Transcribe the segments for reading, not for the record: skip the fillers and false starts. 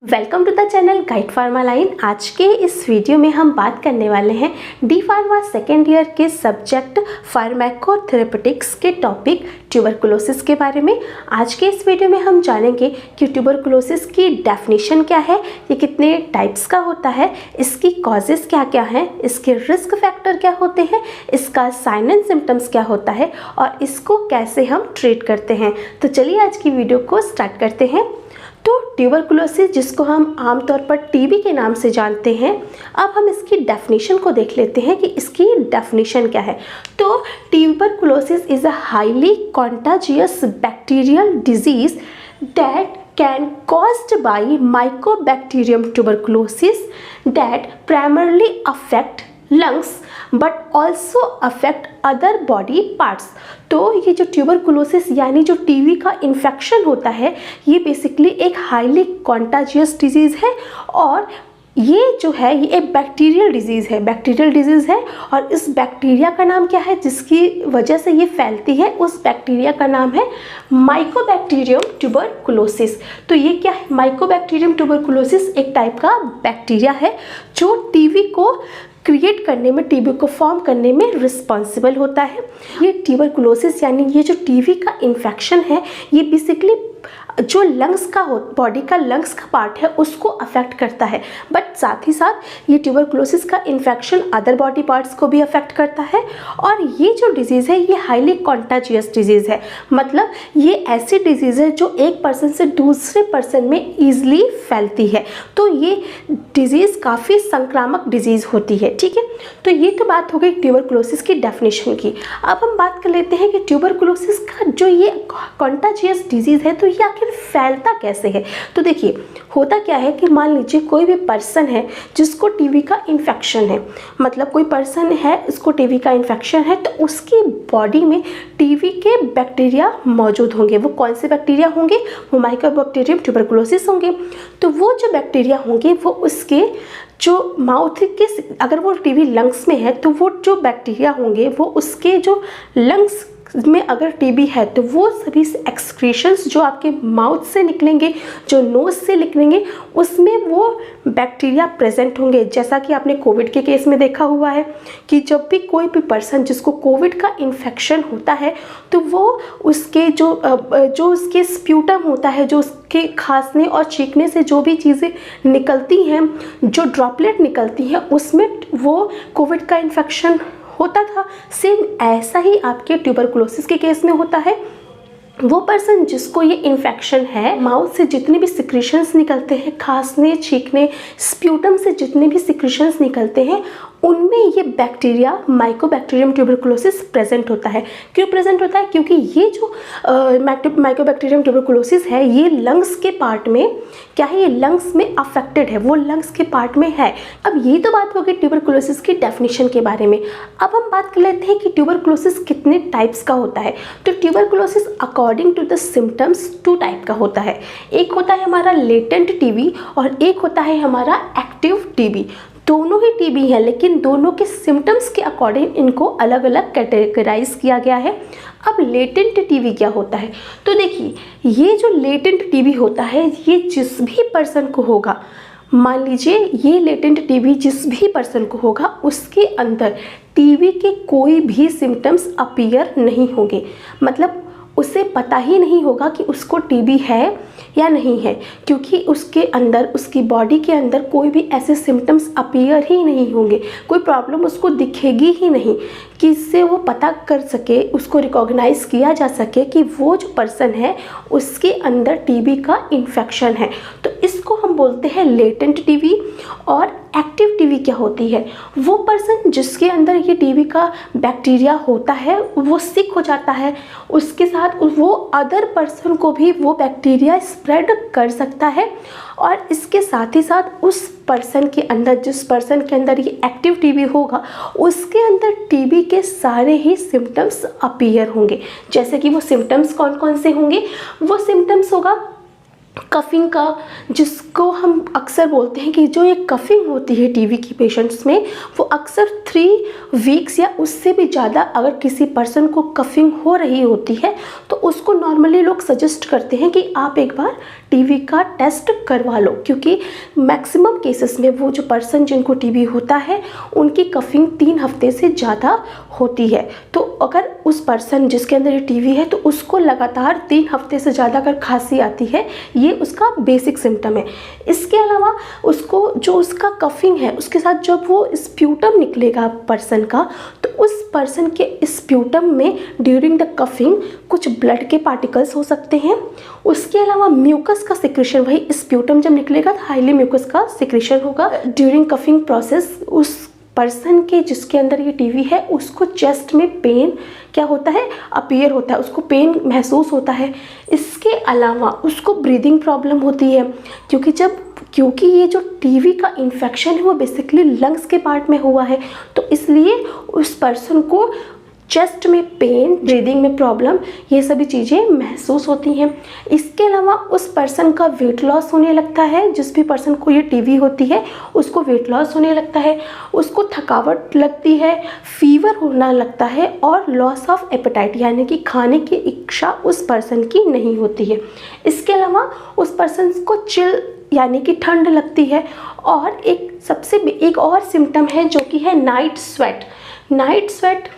Welcome to the channel Guide Pharma Line. आज के इस वीडियो में हम बात करने वाले हैं डी फार्मा सेकेंड ईयर के सब्जेक्ट फार्माकोथेरेपेटिक्स के टॉपिक ट्यूबरकुलोसिस के बारे में। आज के इस वीडियो में हम जानेंगे कि ट्यूबरकुलोसिस की डेफिनेशन क्या है, ये कितने टाइप्स का होता है, इसकी कॉजेज़ क्या क्या हैं, इसके रिस्क फैक्टर क्या होते हैं, इसका साइन एंड सिम्टम्स क्या होता है और इसको कैसे हम ट्रीट करते हैं। तो चलिए आज की वीडियो को स्टार्ट करते हैं। तो ट्यूबरकुलोसिस, जिसको हम आमतौर पर टीबी के नाम से जानते हैं, अब हम इसकी डेफिनेशन को देख लेते हैं कि इसकी डेफिनेशन क्या है। तो tuberculosis is a highly contagious bacterial disease that can caused by mycobacterium tuberculosis that primarily affect lungs but also affect other body parts। तो ये जो ट्यूबरकुलोसिस यानी जो टीबी का इन्फेक्शन होता है, ये बेसिकली एक हाईली कॉन्टाजियस डिजीज़ है और ये जो है ये एक बैक्टीरियल डिजीज़ है और इस बैक्टीरिया का नाम क्या है जिसकी वजह से ये फैलती है, उस बैक्टीरिया का नाम है माइकोबैक्टीरियम ट्यूबरकुलोसिस। तो ये क्या है? माइकोबैक्टीरियम ट्यूबरकुलोसिस एक टाइप का बैक्टीरिया है जो टीबी को क्रिएट करने में, टीबी को फॉर्म करने में रिस्पॉन्सिबल होता है। ये ट्यूबरकुलोसिस यानी ये जो टीबी का इन्फेक्शन है, ये बेसिकली जो लंग्स का बॉडी का लंग्स का पार्ट है उसको अफेक्ट करता है, बट साथ ही साथ ये ट्यूबरकुलोसिस का इन्फेक्शन अदर बॉडी पार्ट्स को भी अफेक्ट करता है। और ये जो डिजीज़ है ये हाईली कॉन्टाजियस डिजीज़ है, मतलब ये ऐसी डिजीज़ है जो एक पर्सन से दूसरे पर्सन में ईजिली फैलती है। तो ये डिजीज़ काफ़ी संक्रामक डिजीज़ होती है, ठीक है। तो ये तो बात हो गई ट्यूबरकुलोसिस की डेफिनेशन की। अब हम बात कर लेते हैं कि ट्यूबरकुलोसिस का जो ये कॉन्टाजियस डिजीज़ है तो ये आखिर फैलता कैसे है। तो देखिए होता क्या है कि मान लीजिए कोई भी पर्सन है जिसको टीबी का इन्फेक्शन है, मतलब कोई पर्सन है उसको टीबी का इन्फेक्शन है, तो उसकी बॉडी में टीबी के बैक्टीरिया मौजूद होंगे। वो कौन से बैक्टीरिया होंगे? वो माइकोबैक्टीरियम ट्यूबरकुलोसिस होंगे। तो वो जो बैक्टीरिया होंगे वो उसके जो माउथ के, अगर वो टीबी लंग्स में है तो वो जो बैक्टीरिया होंगे वो उसके जो लंग्स में अगर टीबी है तो वो सभी एक्सक्रीशंस जो आपके माउथ से निकलेंगे, जो नोज़ से निकलेंगे, उसमें वो बैक्टीरिया प्रेजेंट होंगे। जैसा कि आपने कोविड के केस में देखा हुआ है कि जब भी कोई भी पर्सन जिसको कोविड का इन्फेक्शन होता है तो वो उसके जो उसके स्प्यूटम होता है, जो उसके खांसने और छींकने से जो भी चीज़ें निकलती हैं, जो ड्रॉपलेट निकलती हैं, उसमें वो कोविड का इन्फेक्शन होता था। सेम ऐसा ही आपके ट्यूबरकुलोसिस के केस में होता है। वो पर्सन जिसको ये इन्फेक्शन है, माउथ से जितने भी सिक्रीशंस निकलते हैं, खांसने छींकने स्प्यूटम से जितने भी सिक्रीशंस निकलते हैं, उनमें ये बैक्टीरिया माइकोबैक्टीरियम ट्यूबरकुलोसिस प्रेजेंट होता है। क्यों प्रेजेंट होता है? क्योंकि ये जो माइकोबैक्टीरियम ट्यूबरकुलोसिस है ये लंग्स के पार्ट में क्या है, ये लंग्स में अफेक्टेड है, वो लंग्स के पार्ट में है। अब ये तो बात हो गई ट्यूबरकुलोसिस की डेफिनेशन के बारे में। अब हम बात कर लेते हैं कि ट्यूबरकुलोसिस कितने टाइप्स का होता है। तो tuberculosis according to the symptoms 2 type का होता है। एक होता है हमारा लेटेंट टीबी और एक होता है हमारा एक्टिव टीबी। दोनों ही टीबी है लेकिन दोनों के सिम्टम्स के अकॉर्डिंग इनको अलग अलग कैटेगराइज किया गया है। अब लेटेंट टीबी क्या होता है? तो देखिए ये जो लेटेंट टीबी होता है ये जिस भी पर्सन को होगा, मान लीजिए ये लेटेंट टीबी जिस भी पर्सन को होगा उसके अंदर टीबी के कोई भी सिम्टम्स अपीयर नहीं होंगे, मतलब उसे पता ही नहीं होगा कि उसको टीबी है या नहीं है, क्योंकि उसके अंदर, उसकी बॉडी के अंदर कोई भी ऐसे सिम्टम्स अपीयर ही नहीं होंगे, कोई प्रॉब्लम उसको दिखेगी ही नहीं कि इससे वो पता कर सके, उसको रिकॉग्नाइज किया जा सके कि वो जो पर्सन है उसके अंदर टीबी का इन्फेक्शन है। तो इसको हम बोलते हैं लेटेंट टीबी। और एक्टिव टीबी क्या होती है? वो पर्सन जिसके अंदर ये टीबी का बैक्टीरिया होता है वो सिक हो जाता है, उसके साथ वो अदर पर्सन को भी वो बैक्टीरिया स्प्रेड कर सकता है और इसके साथ ही साथ उस पर्सन के अंदर, जिस पर्सन के अंदर ये एक्टिव टीबी होगा उसके अंदर टीबी के सारे ही सिम्टम्स अपीयर होंगे। जैसे कि वो सिम्टम्स कौन कौन से होंगे? वो सिम्टम्स होगा कफिंग का, जिसको हम अक्सर बोलते हैं कि जो ये कफिंग होती है टीबी की पेशेंट्स में, वो अक्सर 3 वीक्स या उससे भी ज़्यादा अगर किसी पर्सन को कफिंग हो रही होती है तो उसको नॉर्मली लोग सजेस्ट करते हैं कि आप एक बार टीबी का टेस्ट करवा लो, क्योंकि मैक्सिमम केसेस में वो जो पर्सन जिनको टीबी होता है उनकी कफिंग 3 हफ्ते से ज़्यादा होती है। तो अगर उस पर्सन जिसके अंदर ये टीबी है तो उसको लगातार 3 हफ्ते से ज़्यादा अगर खांसी आती है, ये उसका बेसिक सिम्टम है। इसके अलावा उसको जो उसका कफिंग है उसके साथ जब वो स्प्यूटम निकलेगा पर्सन का, तो उस पर्सन के स्प्यूटम में ड्यूरिंग द कफिंग कुछ ब्लड के पार्टिकल्स हो सकते हैं। उसके अलावा म्यूकस का सिक्रेशन, वही स्प्यूटम जब निकलेगा तो हाईली म्यूकस का सिक्रेशन होगा। ड्यूरिंग कफिंग प्रोसेस उस पर्सन के जिसके अंदर ये टीबी है उसको चेस्ट में पेन क्या होता है, अपीयर होता है, उसको पेन महसूस होता है। इसके अलावा उसको ब्रीदिंग प्रॉब्लम होती है, क्योंकि ये जो टीबी का इन्फेक्शन है वो बेसिकली लंग्स के पार्ट में हुआ है, तो इसलिए उस पर्सन को चेस्ट में पेन, ब्रीदिंग में प्रॉब्लम, ये सभी चीज़ें महसूस होती हैं। इसके अलावा उस पर्सन का वेट लॉस होने लगता है, जिस भी पर्सन को ये टीबी होती है उसको वेट लॉस होने लगता है, उसको थकावट लगती है, फीवर होना लगता है और लॉस ऑफ एपेटाइट यानी कि खाने की इच्छा उस पर्सन की नहीं होती है। इसके अलावा उस पर्सन को चिल यानी कि ठंड लगती है, और एक और सिम्टम है जो कि है नाइट स्वेट। नाइट स्वेट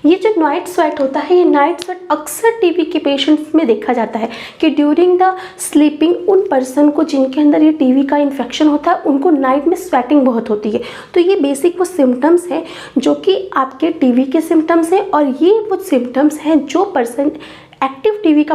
ये जो नाइट स्वेट होता है, ये नाइट स्वेट अक्सर टीबी के पेशेंट्स में देखा जाता है कि ड्यूरिंग द स्लीपिंग उन पर्सन को जिनके अंदर ये टीबी का इन्फेक्शन होता है उनको नाइट में स्वेटिंग बहुत होती है। तो ये बेसिक वो सिम्टम्स हैं जो कि आपके टीबी के सिम्टम्स हैं, और ये वो सिम्टम्स हैं जो पर्सन एक्टिव टीबी का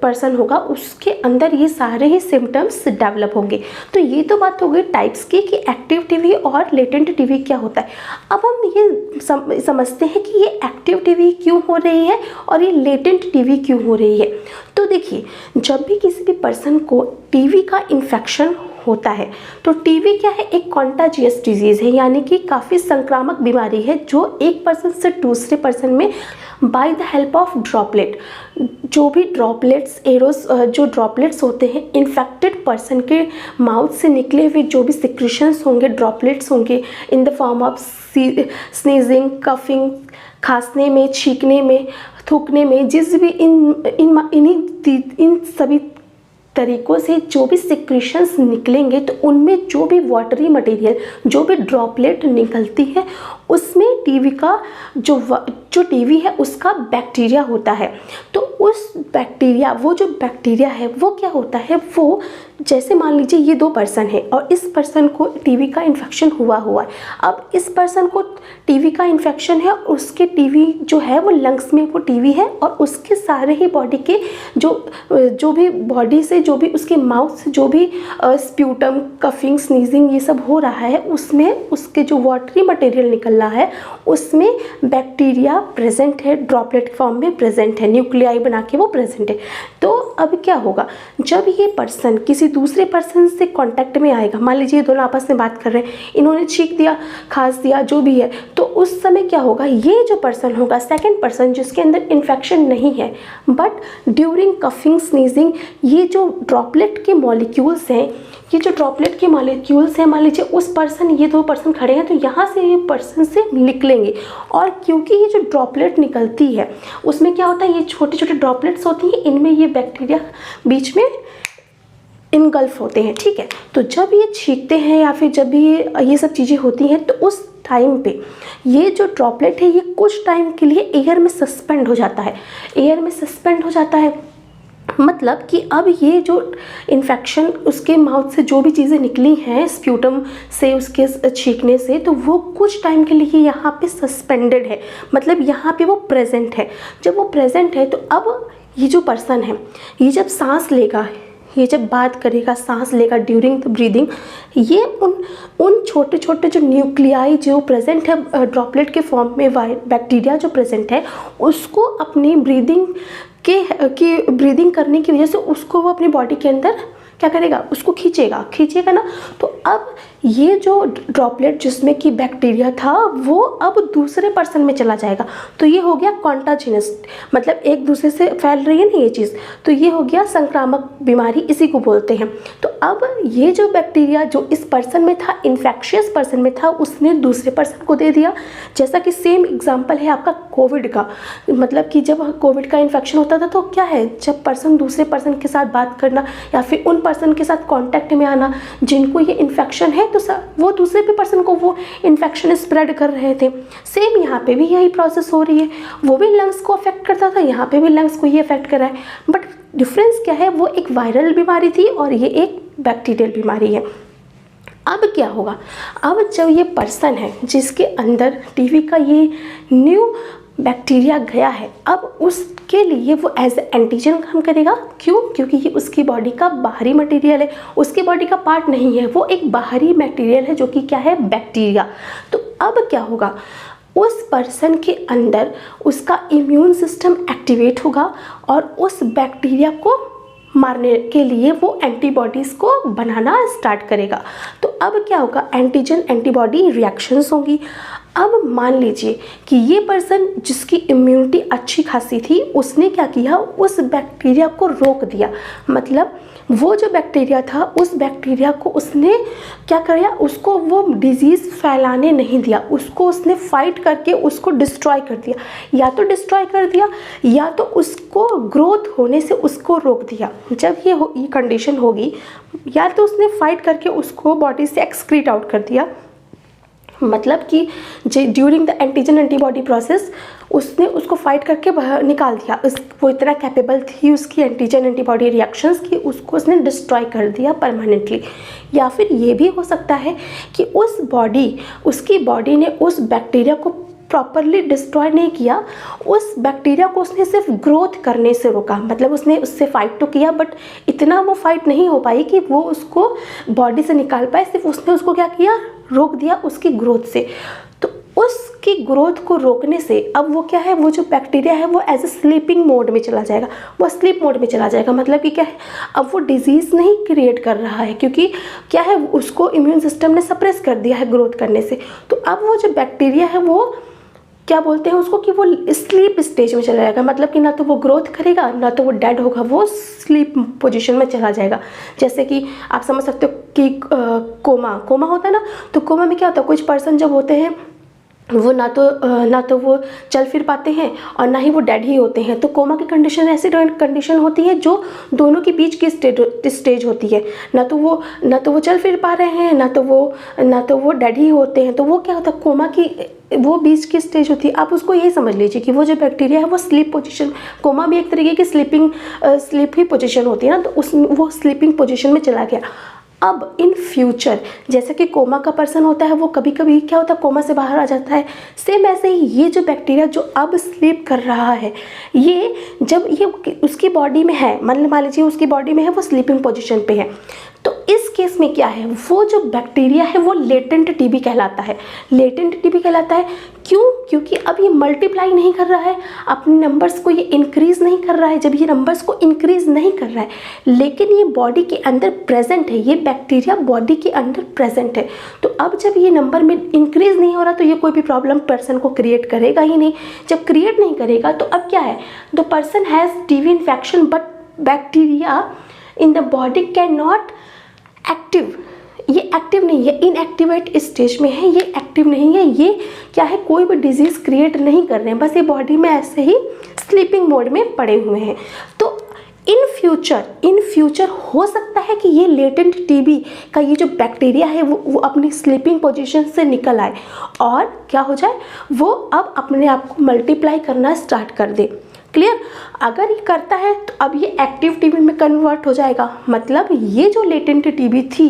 पर्सन होगा उसके अंदर ये सारे ही सिम्टम्स डेवलप होंगे। तो ये तो बात हो गई टाइप्स की कि एक्टिव टीबी और लेटेंट टीबी क्या होता है। अब हम ये समझते हैं कि ये एक्टिव टीबी क्यों हो रही है और ये लेटेंट टीबी क्यों हो रही है। तो देखिए, जब भी किसी भी पर्सन को टीबी का इन्फेक्शन होता है तो टीबी क्या है, एक कॉन्टाजियस डिजीज़ है, यानी कि काफ़ी संक्रामक बीमारी है जो एक पर्सन से दूसरे पर्सन में by the help of droplet, जो भी ड्रॉपलेट्स जो ड्रॉपलेट्स होते हैं इन्फेक्टेड पर्सन के माउथ से निकले हुए जो भी सिक्रेशंस होंगे, ड्रॉपलेट्स होंगे in the form of sneezing, coughing, खांसने में, छींकने में, थूकने में, जिस भी इन सभी तरीक़ों से जो भी सिक्रेशंस निकलेंगे तो उनमें जो भी वाटरी मटेरियल, जो भी ड्रॉपलेट निकलती है उसमें टीबी का जो टीबी है उसका बैक्टीरिया होता है। तो उस बैक्टीरिया, वो जो बैक्टीरिया है वो क्या होता है, वो जैसे मान लीजिए ये 2 पर्सन है और इस पर्सन को टीबी का इन्फेक्शन हुआ है। अब इस पर्सन को टीबी का इन्फेक्शन है, उसके टीबी जो है वो लंग्स में वो टीबी है, और उसके सारे ही बॉडी के जो भी बॉडी से जो भी उसके माउथ से जो भी स्प्यूटम, कफिंग, स्नीजिंग ये सब हो रहा है उसमें उसके जो वाटरी मटेरियल निकल रहा है उसमें बैक्टीरिया प्रेजेंट है, ड्रॉपलेट फॉर्म में प्रेजेंट है, न्यूक्लियाई बना के वो प्रेजेंट है। तो अब क्या होगा, जब ये पर्सन किसी दूसरे पर्सन से कांटेक्ट में आएगा, मान लीजिए दोनों आपस में बात कर रहे हैं, इन्होंने छींक दिया, खांस दिया, जो भी है, तो उस समय क्या होगा, ये जो पर्सन होगा सेकंड पर्सन जिसके अंदर इन्फेक्शन नहीं है, बट ड्यूरिंग कफिंग, स्नीजिंग ये जो ड्रॉपलेट के मॉलिक्यूल्स हैं, मान लीजिए उस पर्सन, ये 2 पर्सन खड़े हैं तो यहाँ से ये पर्सन से निकलेंगे, और क्योंकि ये जो ड्रॉपलेट निकलती है उसमें क्या होता है, ये छोटे छोटे ड्रॉपलेट्स होती हैं, इनमें ये बैक्टीरिया बीच में इनगल्फ होते हैं, ठीक है। तो जब ये छींकते हैं या फिर जब भी ये सब चीज़ें होती हैं तो उस टाइम पे ये जो ड्रॉपलेट है ये कुछ टाइम के लिए एयर में सस्पेंड हो जाता है, मतलब कि अब ये जो इन्फेक्शन उसके माउथ से जो भी चीज़ें निकली हैं, स्प्यूटम से, उसके छींकने से, तो वो कुछ टाइम के लिए यहाँ पे सस्पेंडेड है, मतलब यहाँ पे वो प्रेजेंट है। जब वो प्रेजेंट है तो अब ये जो पर्सन है ये जब सांस लेगा, ये जब बात करेगा, सांस लेगा ड्यूरिंग द ब्रीदिंग, ये उन छोटे छोटे जो न्यूक्लियाई जो प्रेजेंट है ड्रॉपलेट के फॉर्म में, बैक्टीरिया जो प्रेजेंट है उसको अपनी ब्रीदिंग करने की वजह से उसको वो अपनी बॉडी के अंदर क्या करेगा, उसको खींचेगा ना। तो अब ये जो ड्रॉपलेट जिसमें कि बैक्टीरिया था वो अब दूसरे पर्सन में चला जाएगा, तो ये हो गया कॉन्टाजिनस, मतलब एक दूसरे से फैल रही है ना ये चीज़, तो ये हो गया संक्रामक बीमारी, इसी को बोलते हैं। तो अब ये जो बैक्टीरिया जो इस पर्सन में था, इन्फेक्शियस पर्सन में था, उसने दूसरे पर्सन को दे दिया। जैसा कि सेम एग्जाम्पल है आपका कोविड का, मतलब कि जब कोविड का इन्फेक्शन होता था तो क्या है, जब पर्सन दूसरे पर्सन के साथ बात करना या फिर उन पर्सन के साथ कांटेक्ट में आना जिनको ये इन्फेक्शन है, तो वो दूसरे पे पर्सन को वो इन्फेक्शन स्प्रेड कर रहे थे। सेम यहाँ पे भी यही प्रोसेस हो रही है, वो भी लंग्स को अफेक्ट करता था, यहाँ पे भी लंग्स को ये अफेक्ट कर रहा है, बट डिफरेंस क्या है, वो एक वायरल बीमारी थी और ये एक बैक्टीरियल बीमारी है। अब क्या होगा, अब जब ये पर्सन है जिसके अंदर टीबी का ये न्यू बैक्टीरिया गया है, अब उसके लिए वो एज एंटीजन काम करेगा। क्यों? क्योंकि ये उसकी बॉडी का बाहरी मटेरियल है, उसकी बॉडी का पार्ट नहीं है, वो एक बाहरी मटेरियल है जो कि क्या है, बैक्टीरिया। तो अब क्या होगा, उस पर्सन के अंदर उसका इम्यून सिस्टम एक्टिवेट होगा और उस बैक्टीरिया को मारने के लिए वो एंटीबॉडीज़ को बनाना स्टार्ट करेगा। तो अब क्या होगा, एंटीजन एंटीबॉडी रिएक्शंस होंगी। अब मान लीजिए कि ये पर्सन जिसकी इम्यूनिटी अच्छी खासी थी, उसने क्या किया, उस बैक्टीरिया को रोक दिया, मतलब वो जो बैक्टीरिया था उस बैक्टीरिया को उसने क्या किया, उसको वो डिजीज़ फैलाने नहीं दिया, उसको उसने फाइट करके उसको डिस्ट्रॉय कर दिया, या तो डिस्ट्रॉय कर दिया या तो उसको ग्रोथ होने से उसको रोक दिया। जब ये कंडीशन होगी, या तो उसने फाइट करके उसको बॉडी से एक्सक्रीट आउट कर दिया, मतलब कि during the antigen antibody process उसने उसको फाइट करके बाहर निकाल दिया, वो इतना कैपेबल थी उसकी एंटीजन एंटीबॉडी रिएक्शंस की, उसको उसने डिस्ट्रॉय कर दिया परमानेंटली। या फिर ये भी हो सकता है कि उसकी बॉडी ने उस बैक्टीरिया को प्रॉपरली डिस्ट्रॉय नहीं किया, उस बैक्टीरिया को उसने सिर्फ ग्रोथ करने से रोका, मतलब उसने उससे फाइट तो किया बट इतना वो फाइट नहीं हो पाई कि वो उसको बॉडी से निकाल पाए, सिर्फ उसने उसको क्या किया, रोक दिया उसकी ग्रोथ से। तो उसकी ग्रोथ को रोकने से अब वो क्या है, वो जो बैक्टीरिया है वो एज ए स्लीपिंग मोड में चला जाएगा, वो स्लीप मोड में चला जाएगा, मतलब कि क्या है, अब वो डिजीज़ नहीं क्रिएट कर रहा है, क्योंकि क्या है, उसको इम्यून सिस्टम ने सप्रेस कर दिया है ग्रोथ करने से। तो अब वो जो बैक्टीरिया है वो क्या बोलते हैं उसको, कि वो स्लीप स्टेज में चला जाएगा, मतलब कि ना तो वो ग्रोथ करेगा ना तो वो डेड होगा, वो स्लीप पोजीशन में चला जाएगा। जैसे कि आप समझ सकते हो कि कोमा होता है ना, तो कोमा में क्या होता है, कुछ पर्सन जब होते हैं वो ना तो वो चल फिर पाते हैं और ना ही वो डेड ही होते हैं। तो कोमा की कंडीशन ऐसी कंडीशन होती है जो दोनों के बीच की स्टेज होती है, ना तो वो चल फिर पा रहे हैं, ना तो वो डेड ही होते हैं। तो वो क्या होता है, कोमा की वो बीच की स्टेज होती है। आप उसको यही समझ लीजिए कि वो जो बैक्टीरिया है वो स्लीप पोजीशन, कोमा भी एक तरीके की स्लीप ही पोजीशन होती है ना, तो वो स्लीपिंग पोजीशन में चला गया। अब इन फ्यूचर जैसे कि कोमा का पर्सन होता है वो कभी कभी क्या होता है, कोमा से बाहर आ जाता है, सेम ऐसे ही ये जो बैक्टीरिया जो अब स्लीप कर रहा है, ये जब ये उसकी बॉडी में है, मान लीजिए उसकी बॉडी में है, वो स्लीपिंग पोजीशन पे है, तो इस केस में क्या है, वो जो बैक्टीरिया है वो लेटेंट टीबी कहलाता है। लेटेंट टीबी कहलाता है क्यों? क्योंकि अब ये मल्टीप्लाई नहीं कर रहा है, अपने नंबर्स को ये इंक्रीज नहीं कर रहा है। जब ये नंबर्स को इंक्रीज नहीं कर रहा है लेकिन ये बॉडी के अंदर प्रेजेंट है, ये बैक्टीरिया बॉडी के अंदर प्रेजेंट है, तो अब जब ये नंबर में इंक्रीज नहीं हो रहा तो ये कोई भी प्रॉब्लम पर्सन को क्रिएट करेगा ही नहीं। जब क्रिएट नहीं करेगा तो अब क्या है, the person has TB infection but bacteria in the body can not active, ये एक्टिव नहीं है, इनएक्टिवेट स्टेज में है, ये एक्टिव नहीं है, ये क्या है, कोई भी डिजीज़ क्रिएट नहीं कर रहे हैं, बस ये बॉडी में ऐसे ही स्लीपिंग मोड में पड़े हुए हैं। तो इन फ्यूचर हो सकता है कि ये लेटेंट टीबी का ये जो बैक्टीरिया है वो अपनी स्लीपिंग पोजीशन से निकल आए और क्या हो जाए, वो अब अपने आप को मल्टीप्लाई करना स्टार्ट कर दे। क्लियर? अगर ये करता है तो अब ये एक्टिव टीबी में कन्वर्ट हो जाएगा, मतलब ये जो लेटेंट टीबी थी,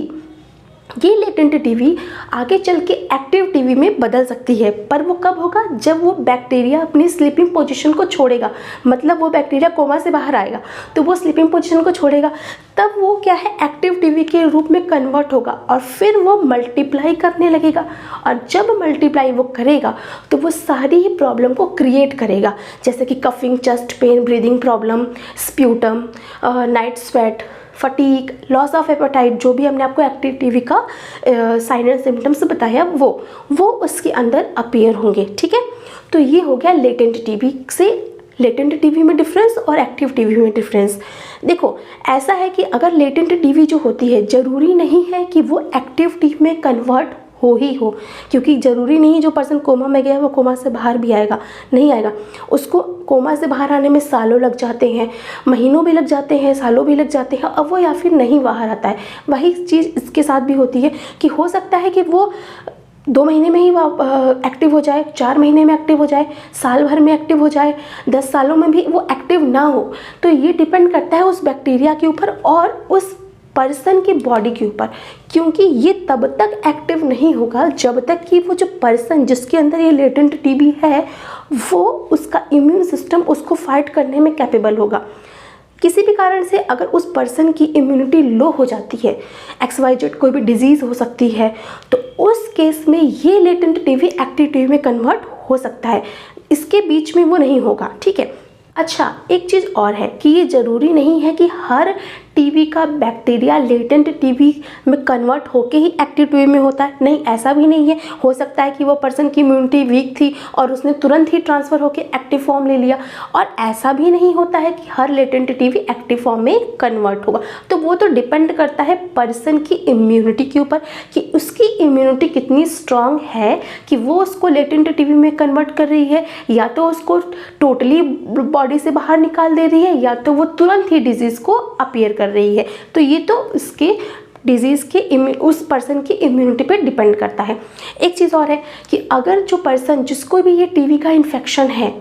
ये लेटेंट टीबी आगे चल के एक्टिव टीबी में बदल सकती है। पर वो कब होगा, जब वो बैक्टीरिया अपनी स्लीपिंग पोजीशन को छोड़ेगा, मतलब वो बैक्टीरिया कोमा से बाहर आएगा तो वो स्लीपिंग पोजीशन को छोड़ेगा, तब वो क्या है, एक्टिव टीबी के रूप में कन्वर्ट होगा और फिर वो मल्टीप्लाई करने लगेगा। और जब मल्टीप्लाई वो करेगा तो वो सारी ही प्रॉब्लम को क्रिएट करेगा, जैसे कि coughing, chest pain, breathing problem, sputum, night sweat, fatigue, loss of appetite, जो भी हमने आपको एक्टिव टीबी का साइन एंड सिम्टम्स बताया वो उसके अंदर अपीयर होंगे। ठीक है, तो ये हो गया लेटेंट टीबी से, लेटेंट टीबी में डिफरेंस और एक्टिव टीबी में डिफरेंस। देखो ऐसा है कि अगर लेटेंट टीबी जो होती है ज़रूरी नहीं है कि वो एक्टिव टीबी में कन्वर्ट हो ही हो, क्योंकि ज़रूरी नहीं जो पर्सन कोमा में गया है वो कोमा से बाहर भी आएगा, नहीं आएगा। उसको कोमा से बाहर आने में सालों लग जाते हैं, महीनों भी लग जाते हैं, सालों भी लग जाते हैं, अब वो या फिर नहीं बाहर आता है। वही चीज़ इसके साथ भी होती है कि हो सकता है कि वो 2 महीने में ही एक्टिव हो जाए, 4 महीने में एक्टिव हो जाए, साल भर में एक्टिव हो जाए, 10 सालों में भी वो एक्टिव ना हो। तो ये डिपेंड करता है उस बैक्टीरिया के ऊपर और उस पर्सन की बॉडी के ऊपर, क्योंकि ये तब तक एक्टिव नहीं होगा जब तक कि वो जो पर्सन जिसके अंदर ये लेटेंट टीबी है वो उसका इम्यून सिस्टम उसको फाइट करने में कैपेबल होगा। किसी भी कारण से अगर उस पर्सन की इम्यूनिटी लो हो जाती है, XYZ कोई भी डिजीज़ हो सकती है, तो उस केस में ये लेटेंट टीबी एक्टिव टीबी में कन्वर्ट हो सकता है, इसके बीच में वो नहीं होगा। ठीक है, अच्छा एक चीज़ और है कि ये ज़रूरी नहीं है कि हर टीबी का बैक्टीरिया लेटेंट टीबी में कन्वर्ट होके ही एक्टिव टीबी में होता है, नहीं ऐसा भी नहीं है। हो सकता है कि वो पर्सन की इम्यूनिटी वीक थी और उसने तुरंत ही ट्रांसफ़र होके एक्टिव फॉर्म ले लिया, और ऐसा भी नहीं होता है कि हर लेटेंट टीबी एक्टिव फॉर्म में कन्वर्ट होगा। तो वो तो डिपेंड करता है पर्सन की इम्यूनिटी के ऊपर कि उसकी इम्यूनिटी कितनी स्ट्रांग है कि वो उसको लेटेंट टीबी में कन्वर्ट कर रही है, या तो उसको टोटली बॉडी से बाहर निकाल दे रही है, या तो वो तुरंत ही डिजीज़ को अपीयर कर रही है। तो ये तो इसके डिजीज़ के उस पर्सन की इम्यूनिटी पे डिपेंड करता है। एक चीज़ और है कि अगर जो पर्सन जिसको भी ये टीबी का इन्फेक्शन है,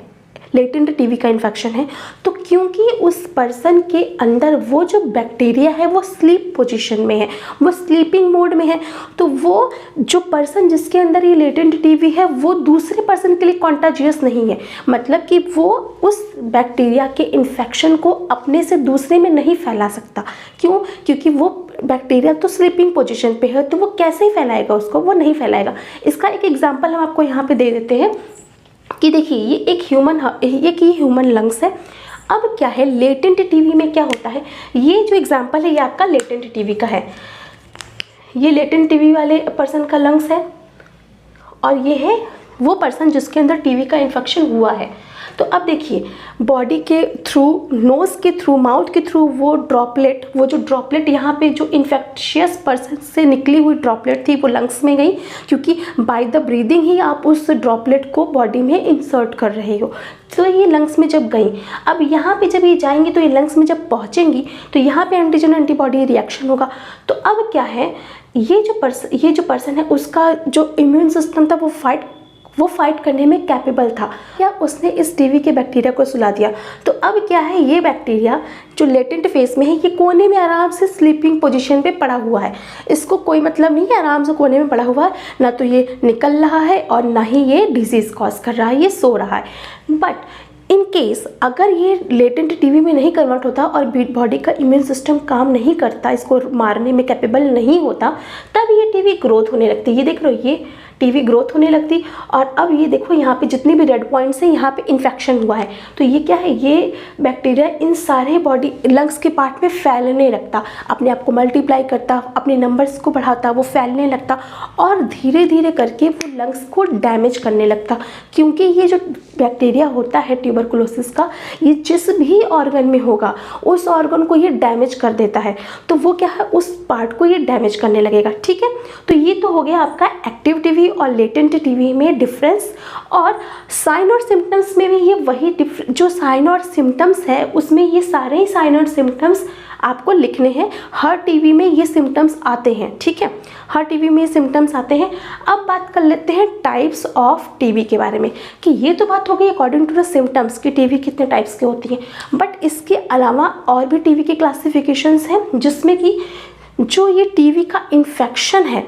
लेटेंट टीबी का इन्फेक्शन है, तो क्योंकि उस पर्सन के अंदर वो जो बैक्टीरिया है वो स्लीप पोजीशन में है, वो स्लीपिंग मोड में है, तो वो जो पर्सन जिसके अंदर ये लेटेंट टीबी है वो दूसरे पर्सन के लिए कॉन्टाजियस नहीं है। मतलब कि वो उस बैक्टीरिया के इन्फेक्शन को अपने से दूसरे में नहीं फैला सकता। क्यों? क्योंकि वो बैक्टीरिया तो स्लीपिंग पोजीशन पे है, तो वो कैसे फैलाएगा उसको? वो नहीं फैलाएगा। इसका एक एग्जाम्पल हम आपको यहाँ पे दे देते हैं कि देखिए ये एक ह्यूमन लंग्स है। अब क्या है, लेटेंट टीबी में क्या होता है, ये जो एग्जांपल है ये आपका लेटेंट टीबी का है। ये लेटेंट टीबी वाले पर्सन का लंग्स है और ये है वो पर्सन जिसके अंदर टीबी का इन्फेक्शन हुआ है। तो अब देखिए बॉडी के थ्रू, नोज़ के थ्रू, माउथ के थ्रू वो जो ड्रॉपलेट यहाँ पे जो इन्फेक्शियस पर्सन से निकली हुई ड्रॉपलेट थी वो लंग्स में गई, क्योंकि बाय द ब्रीदिंग ही आप उस ड्रॉपलेट को बॉडी में इंसर्ट कर रहे हो। तो ये लंग्स में जब गई, अब यहाँ पे जब ये जाएंगी तो ये लंग्स में जब पहुँचेंगी तो यहाँ पे एंटीजन एंटीबॉडी रिएक्शन होगा। तो अब क्या है, ये जो पर्सन है उसका जो इम्यून सिस्टम था वो फाइट करने में कैपेबल था, या उसने इस टीबी के बैक्टीरिया को सुला दिया। तो अब क्या है, ये बैक्टीरिया जो लेटेंट फेज में है ये कोने में आराम से स्लीपिंग पोजीशन पे पड़ा हुआ है, इसको कोई मतलब नहीं है, आराम से कोने में पड़ा हुआ है, ना तो ये निकल रहा है और ना ही ये डिजीज़ कॉज कर रहा है, ये सो रहा है। बट इन केस अगर ये लेटेंट टीबी में नहीं कन्वर्ट होता और बॉडी का इम्यून सिस्टम काम नहीं करता, इसको मारने में कैपेबल नहीं होता, तब ये टीबी ग्रोथ होने लगती है। ये देख लो, ये टीबी ग्रोथ होने लगती, और अब ये देखो यहाँ पे जितने भी रेड पॉइंट्स हैं यहाँ पे इन्फेक्शन हुआ है। तो ये क्या है, ये बैक्टीरिया इन सारे बॉडी लंग्स के पार्ट में फैलने लगता, अपने आप को मल्टीप्लाई करता, अपने नंबर्स को बढ़ाता, वो फैलने लगता और धीरे धीरे करके वो लंग्स को डैमेज करने लगता। क्योंकि ये जो बैक्टीरिया होता है ट्यूबरकुलोसिस का, ये जिस भी ऑर्गन में होगा उस ऑर्गन को ये डैमेज कर देता है, तो वो क्या है, उस पार्ट को ये डैमेज करने लगेगा। ठीक है, तो ये तो हो गया आपका एक्टिव टीबी और लेटेंट टीबी में डिफरेंस। और साइन और सिम्टम्स में भी ये वही जो साइन और सिम्टम्स है उसमें ये सारे ही साइन और सिम्टम्स आपको लिखने हैं। हर टीबी में ये सिम्टम्स आते हैं, ठीक है, हर टीबी में ये सिम्टम्स आते हैं। अब बात कर लेते हैं टाइप्स ऑफ टीबी के बारे में, कि ये तो बात हो गई अकॉर्डिंग टू द सिम्टम्स कि टीबी कितने टाइप्स की होती है, बट इसके अलावा और भी टीबी के क्लासिफिकेशंस हैं, जिसमें कि जो ये टीबी का इन्फेक्शन है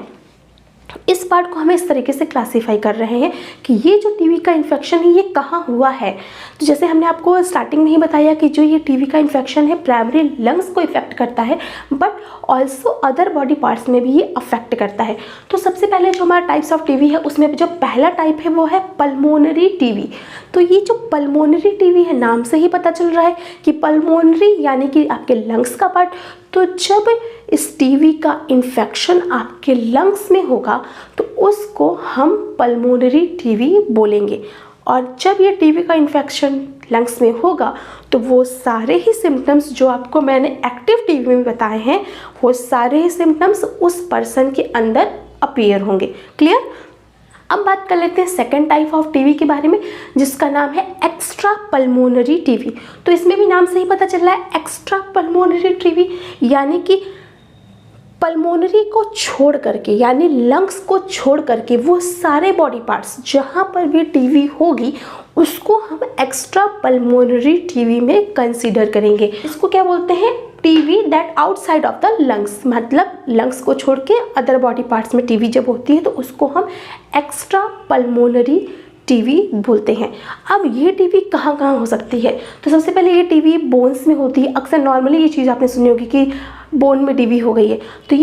इस पार्ट को हमें इस तरीके से क्लासीफाई कर रहे हैं कि ये जो टीबी का इन्फेक्शन है ये कहाँ हुआ है। तो जैसे हमने आपको स्टार्टिंग में ही बताया कि जो ये टीबी का इन्फेक्शन है प्राइमरी लंग्स को इफेक्ट करता है, but also other body parts में भी ये अफेक्ट करता है। तो सबसे पहले जो हमारा टाइप्स ऑफ टीबी है उसमें जो पहला टाइप है वो है पल्मोनरी टीबी। तो ये जो पल्मोनरी टीबी है, नाम से ही पता चल रहा है कि पल्मोनरी यानी कि आपके लंग्स का पार्ट, तो जब इस टीबी का इन्फेक्शन आपके लंग्स में होगा तो उसको हम पल्मोनरी टीबी बोलेंगे। और जब ये टीबी का इन्फेक्शन लंग्स में होगा तो वो सारे ही सिम्टम्स जो आपको मैंने एक्टिव टीबी में बताए हैं, वो सारे ही सिम्टम्स उस पर्सन के अंदर अपीयर होंगे। क्लियर? अब बात कर लेते हैं सेकेंड टाइप ऑफ टीबी के बारे में, जिसका नाम है एक्स्ट्रा पल्मोनरी टीबी। तो इसमें भी नाम से ही पता चल रहा है एक्स्ट्रा पल्मोनरी टीबी, यानी कि पल्मोनरी को छोड़ करके, यानी लंग्स को छोड़ करके वो सारे बॉडी पार्ट्स जहाँ पर भी टीबी होगी उसको हम एक्स्ट्रा पल्मोनरी टीबी में कंसीडर करेंगे। इसको क्या बोलते हैं? TB that outside of the lungs, मतलब लंग्स को छोड़ के अदर बॉडी पार्ट्स में टीबी जब होती है तो उसको हम एक्स्ट्रा पल्मोनरी टीबी बोलते हैं। अब ये टीबी कहाँ कहाँ हो सकती है? तो सबसे पहले ये टीबी बोन्स में होती है। अक्सर नॉर्मली ये चीज़ आपने सुनी होगी कि बोन में टीबी हो गई है, तो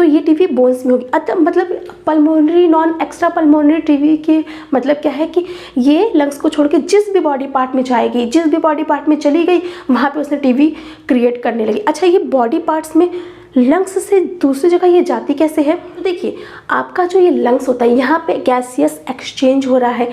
ये टीबी बोन्स में होगी। मतलब pulmonary non extra pulmonary TB के मतलब क्या है कि ये लंग्स को छोड़ के जिस भी बॉडी पार्ट में जाएगी, जिस भी बॉडी पार्ट में चली गई वहाँ पे उसने टीबी क्रिएट करने लगी। अच्छा, ये बॉडी पार्ट्स में लंग्स से दूसरी जगह ये जाती कैसे है? तो देखिए, आपका जो ये लंग्स होता है यहाँ पे गैसियस एक्सचेंज हो रहा है।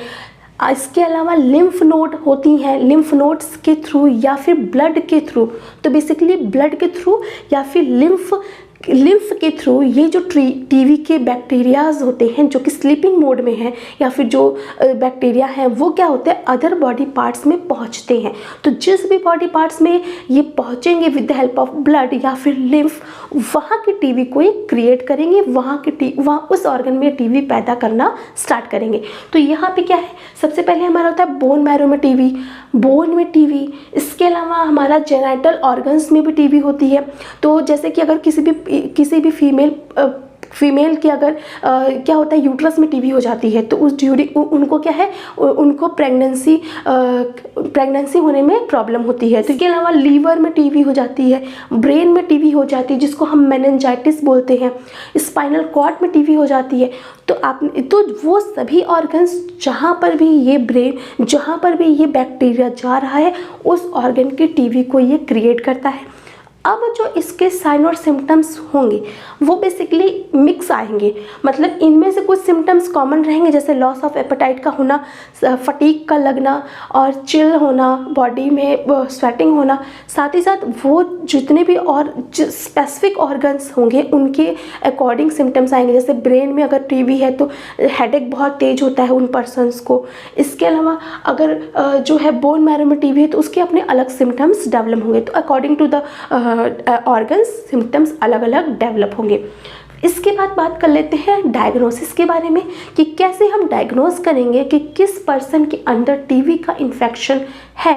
इसके अलावा लिम्फ नोड होती हैं, लिम्फ नोड्स के थ्रू या फिर ब्लड के थ्रू। तो बेसिकली ब्लड के थ्रू या फिर लिम्फ के थ्रू ये जो टीबी के बैक्टीरियाज होते हैं जो कि स्लीपिंग मोड में हैं, या फिर जो बैक्टीरिया हैं वो क्या होते हैं अदर बॉडी पार्ट्स में पहुंचते हैं। तो जिस भी बॉडी पार्ट्स में ये पहुंचेंगे with the help of blood या फिर लिम्फ, वहाँ की टीबी को ये क्रिएट करेंगे, वहाँ उस ऑर्गन में टीबी पैदा करना स्टार्ट करेंगे। तो यहाँ पे क्या है, सबसे पहले हमारा होता है बोन मैरो में टीबी, बोन में टीबी। इसके अलावा हमारा जेनाइटल ऑर्गन्स में भी टीबी होती है। तो जैसे कि अगर किसी भी फीमेल की अगर क्या होता है यूट्रस में टीबी हो जाती है तो उस ड्यूरिंग उनको क्या है, उनको प्रेगनेंसी होने में प्रॉब्लम होती है। तो इसके अलावा लीवर में टीबी हो जाती है, ब्रेन में टीबी हो जाती है जिसको हम मेनिंजाइटिस बोलते हैं, स्पाइनल कॉर्ड में टीबी हो जाती है। तो वो सभी ऑर्गन्स जहाँ पर भी ये बैक्टीरिया जा रहा है उस ऑर्गन की टीबी को ये क्रिएट करता है। अब जो इसके साइन और सिम्टम्स होंगे वो बेसिकली मिक्स आएंगे, मतलब इनमें से कुछ सिम्टम्स कॉमन रहेंगे, जैसे लॉस ऑफ एपेटाइट का होना, फटीग का लगना और चिल होना, बॉडी में स्वेटिंग होना। साथ ही साथ वो जितने भी और स्पेसिफिक ऑर्गन्स होंगे उनके अकॉर्डिंग सिम्टम्स आएंगे। जैसे ब्रेन में अगर टीबी है तो हेडेक बहुत तेज होता है उन पर्सनस को। इसके अलावा अगर जो है बोन मैरो में टीबी है तो उसके अपने अलग सिम्टम्स डेवलप होंगे। तो according to the organs symptoms अलग अलग डेवलप होंगे। इसके बाद बात कर लेते हैं डायग्नोसिस के बारे में कि कैसे हम डायग्नोस करेंगे कि किस पर्सन के अंदर टीबी का इन्फेक्शन है।